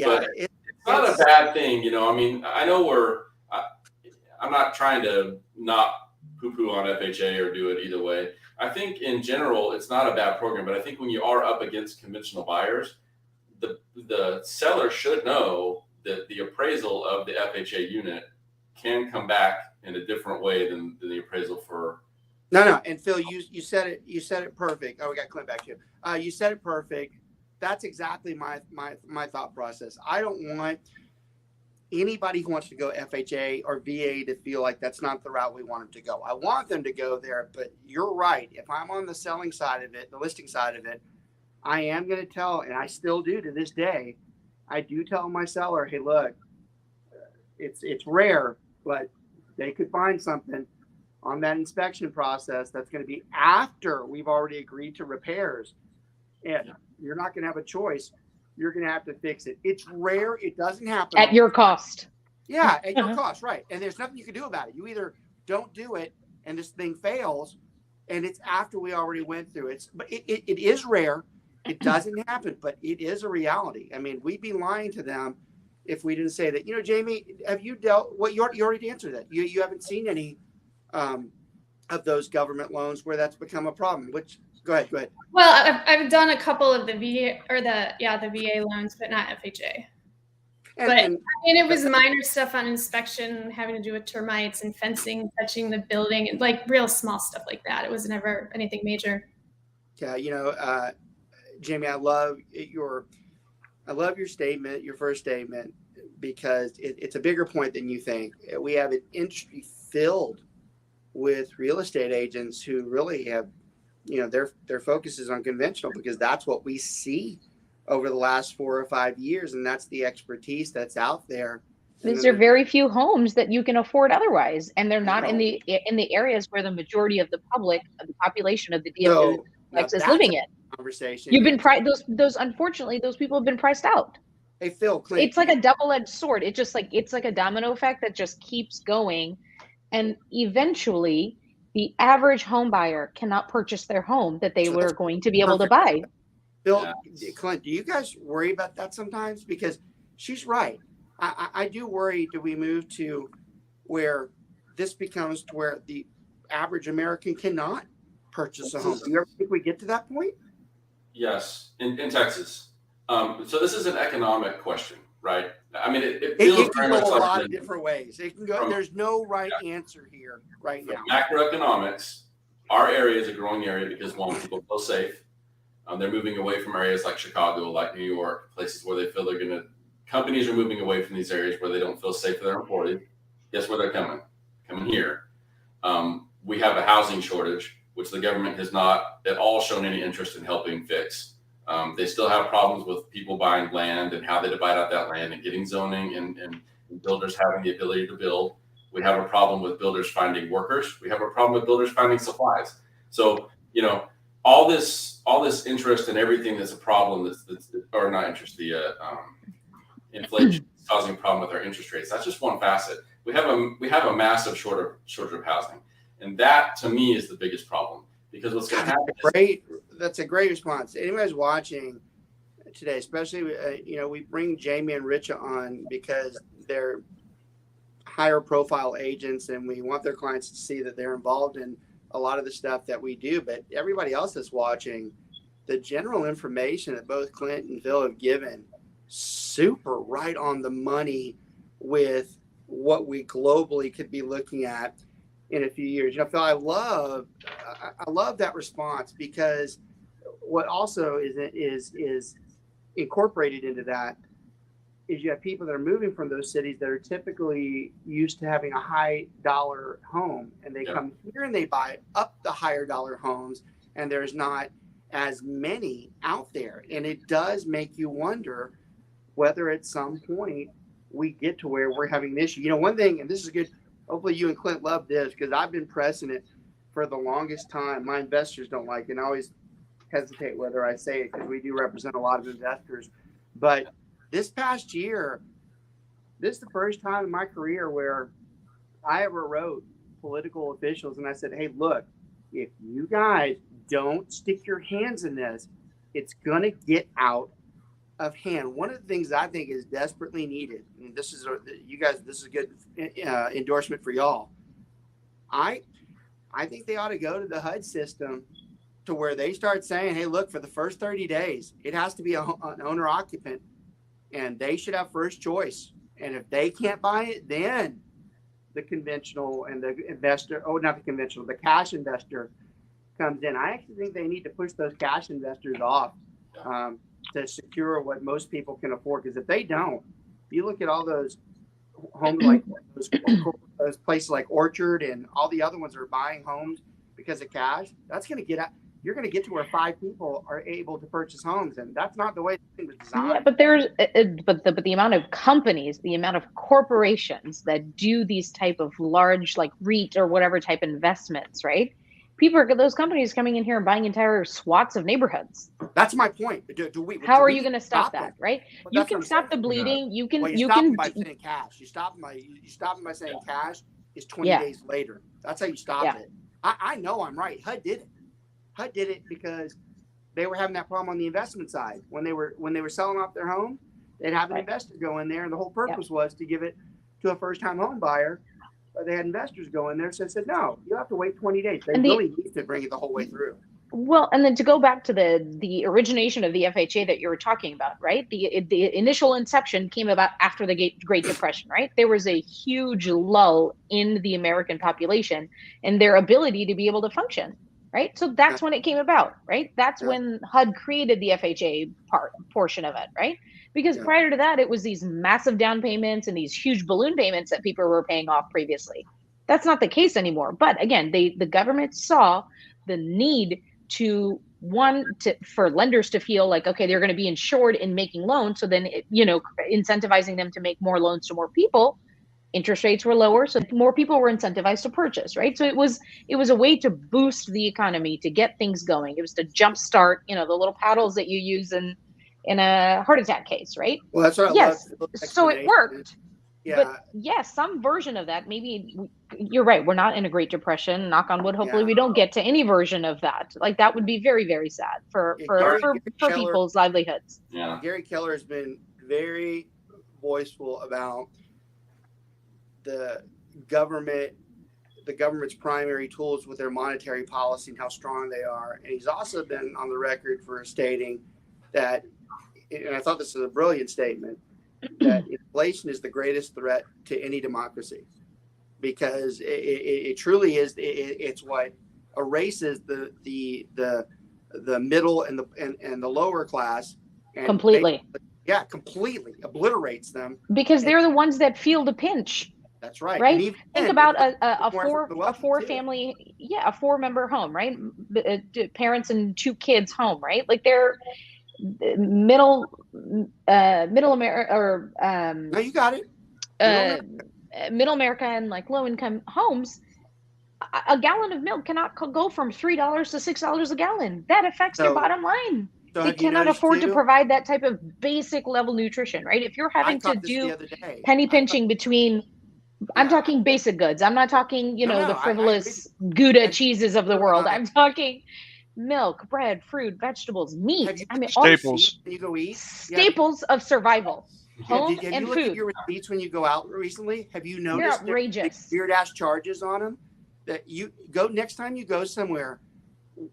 but it's not a bad thing, I mean, I know I'm not trying to not poo-poo on FHA or do it either way. I think in general, it's not a bad program, but I think when you are up against conventional buyers, the seller should know that the appraisal of the FHA unit can come back in a different way than the appraisal for. No. And Phil, you said it perfect. Oh, we got Clint back here. You said it perfect. That's exactly my thought process. I don't want anybody who wants to go FHA or VA to feel like that's not the route we want them to go. I want them to go there, but you're right. If I'm on the selling side of it, the listing side of it, I am going to tell, and I still do to this day, I do tell my seller, hey, look, it's rare, but they could find something on that inspection process that's going to be after we've already agreed to repairs. And you're not going to have a choice. You're going to have to fix it. It's rare. It doesn't happen. At your cost. Yeah, at your cost, right. And there's nothing you can do about it. You either don't do it and this thing fails, and it's after we already went through it. But it is rare. It doesn't happen, but it is a reality. I mean, we'd be lying to them if we didn't say that. Jaimie, have you dealt? You already answered that. You haven't seen any of those government loans where that's become a problem. Which go ahead. Well, I've done a couple of the VA the VA loans, but not FHA. And it was minor stuff on inspection, having to do with termites and fencing, touching the building, and like real small stuff like that. It was never anything major. Yeah, Jaimie, I love your statement, your first statement, because it's a bigger point than you think. We have an industry filled with real estate agents who really have, their focus is on conventional because that's what we see over the last 4 or 5 years, and that's the expertise that's out there. These are very few homes that you can afford otherwise, and they're not in the areas where the majority of the population of the DFW is living in. Conversation. You've been those unfortunately those people have been priced out. Hey, Phil, Clint. It's like a double-edged sword. It's like a domino effect that just keeps going. And eventually the average home buyer cannot purchase their home that they were going to be able to buy. Bill, Clint, do you guys worry about that sometimes? Because she's right. I do worry, do we move to where this becomes to where the average American cannot purchase a home? Do you ever think we get to that point? Yes, in Texas. So this is an economic question, right? I mean, it It can go a lot of different ways. It can go. There's no right answer here right now. Macroeconomics, our area is a growing area because one, people feel safe. They're moving away from areas like Chicago, like New York, places where they feel they're going to. Companies are moving away from these areas where they don't feel safe for their employees. Guess where they're coming? Coming here. We have a housing shortage, which the government has not at all shown any interest in helping fix. They still have problems with people buying land and how they divide out that land and getting zoning and builders having the ability to build. We have a problem with builders finding workers. We have a problem with builders finding supplies. So, all this interest and everything that's a problem that's or not interest, the inflation is causing a problem with our interest rates. That's just one facet. We have a massive shortage of housing. And that to me is the biggest problem. Because what's going to happen that's a great response. Anybody's watching today, especially, we bring Jaimie and Richa on because they're higher profile agents and we want their clients to see that they're involved in a lot of the stuff that we do. But everybody else that's watching, the general information that both Clint and Phil have given, super right on the money with what we globally could be looking at in a few years. Phil, I love that response because what also is incorporated into that is you have people that are moving from those cities that are typically used to having a high dollar home, and they come here and they buy up the higher dollar homes, and there's not as many out there. And it does make you wonder whether at some point we get to where we're having an issue. One thing, and this is good, hopefully you and Clint love this because I've been pressing it for the longest time. My investors don't like it, and I always hesitate whether I say it because we do represent a lot of investors. But this past year, this is the first time in my career where I ever wrote political officials and I said, hey, look, if you guys don't stick your hands in this, it's going to get out of hand. One of the things I think is desperately needed, and this is a good endorsement for y'all. I think they ought to go to the HUD system to where they start saying, hey, look, for the first 30 days, it has to be an owner occupant and they should have first choice. And if they can't buy it, then the conventional and the investor, not the conventional, the cash investor comes in. I actually think they need to push those cash investors off to secure what most people can afford. Because if they don't, if you look at all those homes like those places like Orchard and all the other ones that are buying homes because of cash, that's going to get out. You're going to get to where 5 people are able to purchase homes, and that's not the way it was designed. Yeah, but the amount of companies, the amount of corporations that do these type of large, like REIT or whatever type investments, right? Those companies coming in here and buying entire swaths of neighborhoods. That's my point. How are you going to stop that, right? Well, you can stop the bleeding. You can stop them by saying cash. You stop them by saying cash is 20 days later. That's how you stop it. I know I'm right. HUD did it. HUD did it because they were having that problem on the investment side. When they were selling off their home, they'd have an investor go in there, and the whole purpose was to give it to a first-time home buyer. But they had investors go in there, so they said, no, you have to wait 20 days. They really need to bring it the whole way through. Well, and then to go back to the origination of the FHA that you were talking about, right? The initial inception came about after the Great Depression, right? There was a huge lull in the American population and their ability to be able to function. Right. So that's when it came about. Right. That's when HUD created the FHA portion of it. Right. Because prior to that, it was these massive down payments and these huge balloon payments that people were paying off previously. That's not the case anymore. But again, the government saw the need for lenders to feel like, OK, they're going to be insured in making loans. So then, incentivizing them to make more loans to more people. Interest rates were lower, so more people were incentivized to purchase, right? So it was a way to boost the economy, to get things going. It was to jumpstart, the little paddles that you use in in a heart attack case, right? Well, that's what I Yes. love. So it worked. Yeah. But yes, some version of that. Maybe you're right. We're not in a Great Depression. Knock on wood. Hopefully, we don't get to any version of that. Like that would be very, very sad for Gary Keller, people's livelihoods. Yeah. Gary Keller has been very voiceful about the government's primary tools with their monetary policy and how strong they are. And he's also been on the record for stating that, and I thought this was a brilliant statement, that inflation is the greatest threat to any democracy, because it truly is. It's what erases the middle and the lower class and Completely. Completely obliterates them, because they're the ones that feel the pinch. That's right. Right. Think about a four-member home, right? Parents and 2 kids home, right? Like they're middle America, or no, you got it. Middle America and like low-income homes. A gallon of milk cannot go from $3 to $6 a gallon. That affects their bottom line. So they cannot afford to provide that type of basic level nutrition, right? If you're having to do penny pinching between, I'm talking basic goods. I'm not talking, the frivolous Gouda cheeses of the world. I'm talking milk, bread, fruit, vegetables, meat. Staples. When you go eat, staples of survival. Home have and you looked food. at your receipts when you go out recently? Have you They're noticed outrageous. weird ass charges on them? That you go next time you go somewhere,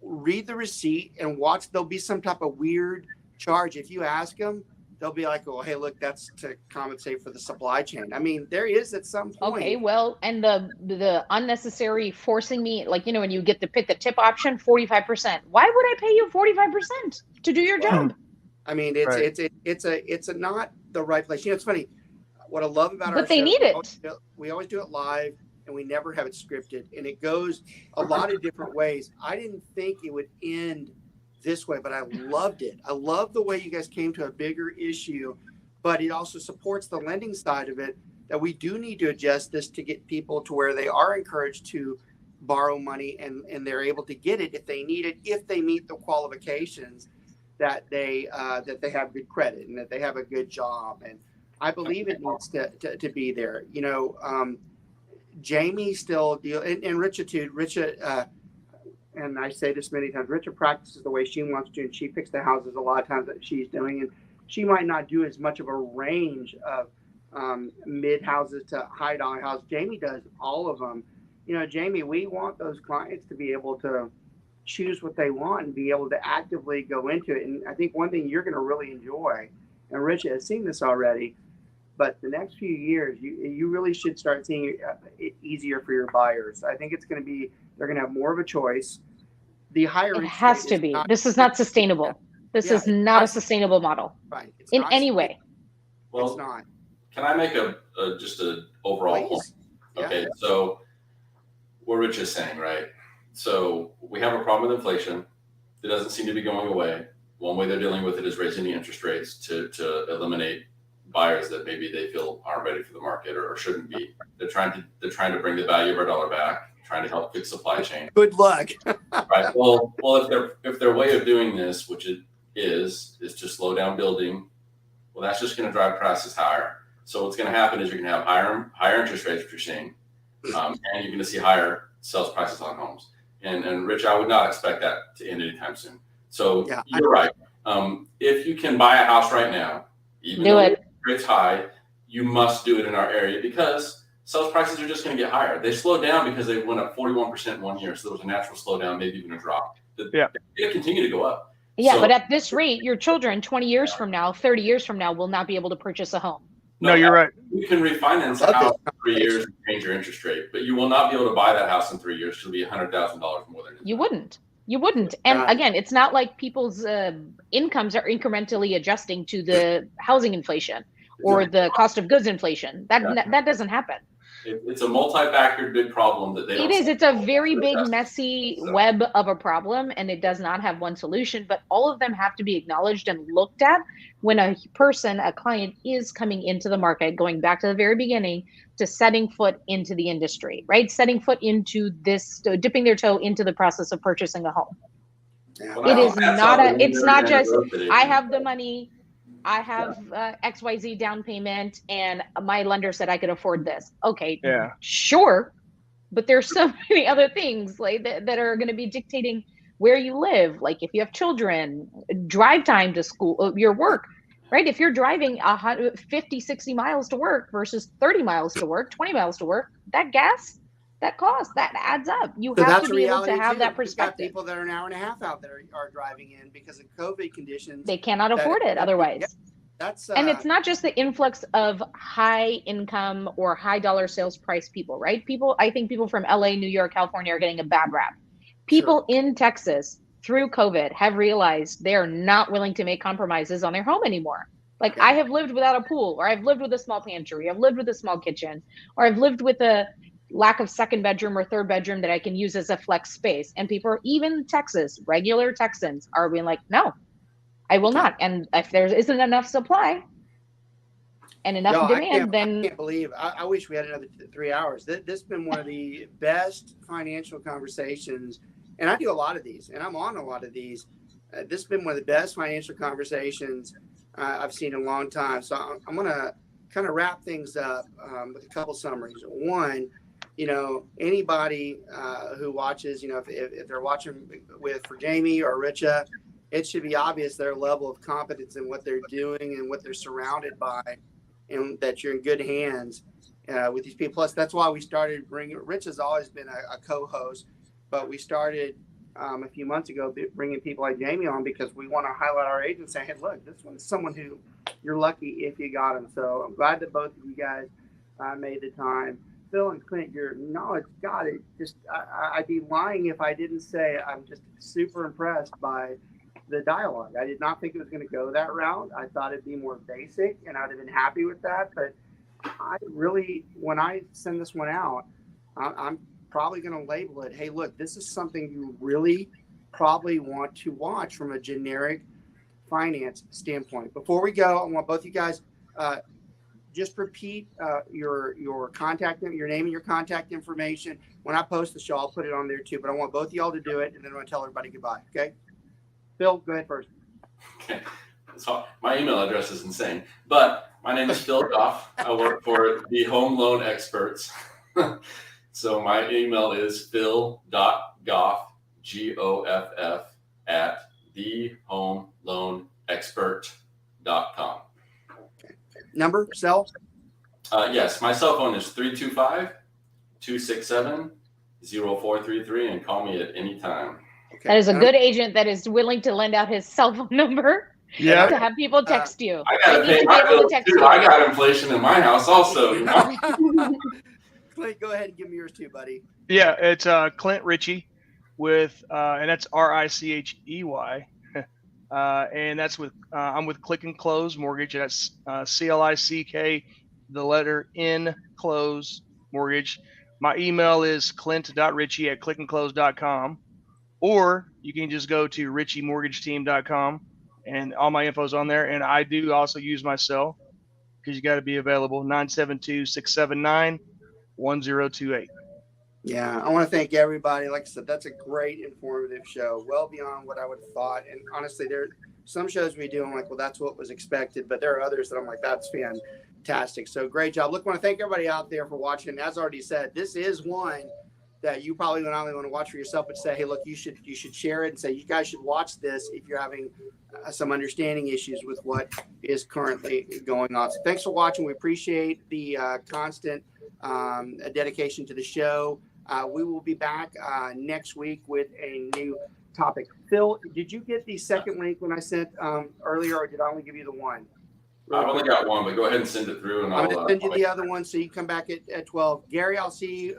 read the receipt and watch. There'll be some type of weird charge. If you ask them, they'll be like, "Oh, hey, look, that's to compensate for the supply chain." I mean, there is at some point. Okay, well, and the unnecessary forcing me, like when you get to pick the tip option, 45%. Why would I pay you 45% to do your job? I mean, it's not the right place. It's funny. What I love about our but they show, need it. We always do it live, and we never have it scripted, and it goes a lot of different ways. I didn't think it would end this way, but I loved it. I love the way you guys came to a bigger issue, but it also supports the lending side of it, that we do need to adjust this to get people to where they are encouraged to borrow money and they're able to get it if they need it, if they meet the qualifications that they have good credit and that they have a good job. And I believe it needs to be there. Jaimie still and Richa too. Richa, and I say this many times, Richa practices the way she wants to, and she picks the houses a lot of times that she's doing. And she might not do as much of a range of mid houses to high dollar houses. Jaimie does all of them. Jaimie, we want those clients to be able to choose what they want and be able to actively go into it. And I think one thing you're going to really enjoy, and Richa has seen this already, but the next few years, you really should start seeing it easier for your buyers. I think it's going to be, they're going to have more of a choice. The higher it has to be. This is not sustainable. This is not a sustainable model, right? In any way. Well, it's not. Can I make just an overall point? Okay, so what Rich is saying, right? So we have a problem with inflation. It doesn't seem to be going away. One way they're dealing with it is raising the interest rates to eliminate buyers that maybe they feel aren't ready for the market or shouldn't be. They're trying to bring the value of our dollar back, trying to help fix supply chain. Good luck. Right. Well, if their way of doing this, which it is to slow down building, well, that's just going to drive prices higher. So what's going to happen is you're going to have higher interest rates, which you're seeing, and you're going to see higher sales prices on homes. And Rich, I would not expect that to end anytime soon. So you're right. If you can buy a house right now, even though it's high, you must do it in our area because sales prices are just going to get higher. They slowed down because they went up 41% in 1 year. So there was a natural slowdown, maybe even a drop. They're going to continue to go up. Yeah, but at this rate, your children 20 years from now, 30 years from now, will not be able to purchase a home. No, you're right. You can refinance a house in 3 years and change your interest rate, but you will not be able to buy that house in 3 years. It'll be $100,000 more than you wouldn't. You wouldn't. And again, it's not like people's incomes are incrementally adjusting to the housing inflation or the cost of goods inflation. That doesn't happen. It's a multi-factored big problem that they don't. It is. It's a very big, messy web of a problem, and it does not have one solution. But all of them have to be acknowledged and looked at when a client is coming into the market, going back to the very beginning, to setting foot into the industry, right? Setting foot into this, dipping their toe into the process of purchasing a home. It is not it's not just, I have the money, I have XYZ down payment, and my lender said I could afford this. Okay, Yeah. sure. But there's so many other things like that are going to be dictating where you live. Like if you have children, drive time to school, your work, right? If you're driving 50, 60 miles to work versus 30 miles to work, 20 miles to work, that gas, that cost, that adds up. You So have that's to a be able to reality have too. that We've got perspective. people that are an hour and a half out there are driving in because of COVID conditions. They cannot afford it otherwise. Yeah, that's and it's not just the influx of high income or high dollar sales price people, right? I think people from LA, New York, California are getting a bad rap. People in Texas through COVID have realized they're not willing to make compromises on their home anymore. Like I have lived without a pool, or I've lived with a small pantry, I've lived with a small kitchen, or I've lived with a lack of second bedroom or third bedroom that I can use as a flex space. And people, even Texas, regular Texans are being like, no, I will not. And if there isn't enough supply and enough demand, then I can't believe. I wish we had another 3 hours. This has been one of the best financial conversations, and I do a lot of these, and I'm on a lot of these. This has been one of the best financial conversations I've seen in a long time. So I'm going to kind of wrap things up with a couple summaries. One, anybody who watches, if they're watching for Jaimie or Richa, it should be obvious their level of competence in what they're doing and what they're surrounded by, and that you're in good hands with these people. Plus, that's why we started bringing. Richa's always been a co-host, but we started a few months ago bringing people like Jaimie on because we want to highlight our agents and say, hey, look, this one's someone who you're lucky if you got him. So I'm glad that both of you guys made the time. Phil and Clint, your knowledge, God, it just I'd be lying if I didn't say I'm just super impressed by the dialogue. I did not think it was going to go that route. I thought it'd be more basic, and I'd have been happy with that. But I really, when I send this one out, I'm probably going to label it, hey, look, this is something you really probably want to watch from a generic finance standpoint. Before we go, I want both you guys just repeat your contact, your name and your contact information. When I post the show, I'll put it on there too. But I want both of y'all to do it, and then I'm going to tell everybody goodbye. Okay? Phil, go ahead first. Okay. So my email address is insane, but my name is Phil Goff. I work for the Home Loan Experts. So my email is phil.goff, Goff, at thehomeloanexpert.com. Okay. Number, cell? Yes, my cell phone is 325-267-0433, and call me at any time. Okay. That is a good agent that is willing to lend out his cell phone number to have people text you. I got to pay my bills too. I got inflation in my house also. Clint, go ahead and give me yours too, buddy. Yeah, it's Clint Ritchie with, and that's Richey. And that's with, I'm with Click and Close Mortgage. That's CLICK, the letter N, Close Mortgage. My email is clint.ritchie@clickandclose.com. Or you can just go to richiemortgageteam.com, and all my info is on there. And I do also use my cell because you got to be available, 972-679-1028. Yeah, I want to thank everybody. Like I said, that's a great informative show, well beyond what I would have thought. And honestly, there are some shows we do, I'm like, well, that's what was expected. But there are others that I'm like, that's fantastic. So great job. Look, I want to thank everybody out there for watching. As already said, this is one that you probably not only want to watch for yourself, but say, hey, look, you should share it and say, you guys should watch this if you're having some understanding issues with what is currently going on. So thanks for watching. We appreciate the constant dedication to the show. We will be back next week with a new topic. Phil, did you get the second link when I sent earlier, or did I only give you the one? I've only got one, but go ahead and send it through. And I'm going to send you the other one so you come back at 12. Gary, I'll see you.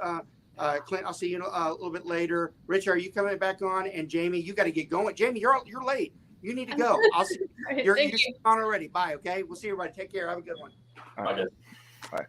Clint, I'll see you a little bit later. Rich, are you coming back on? And Jaimie, you got to get going. Jaimie, you're late. You need to go. I'll see you. You're on already. Bye. Okay. We'll see everybody. Take care. Have a good one. All right. Bye.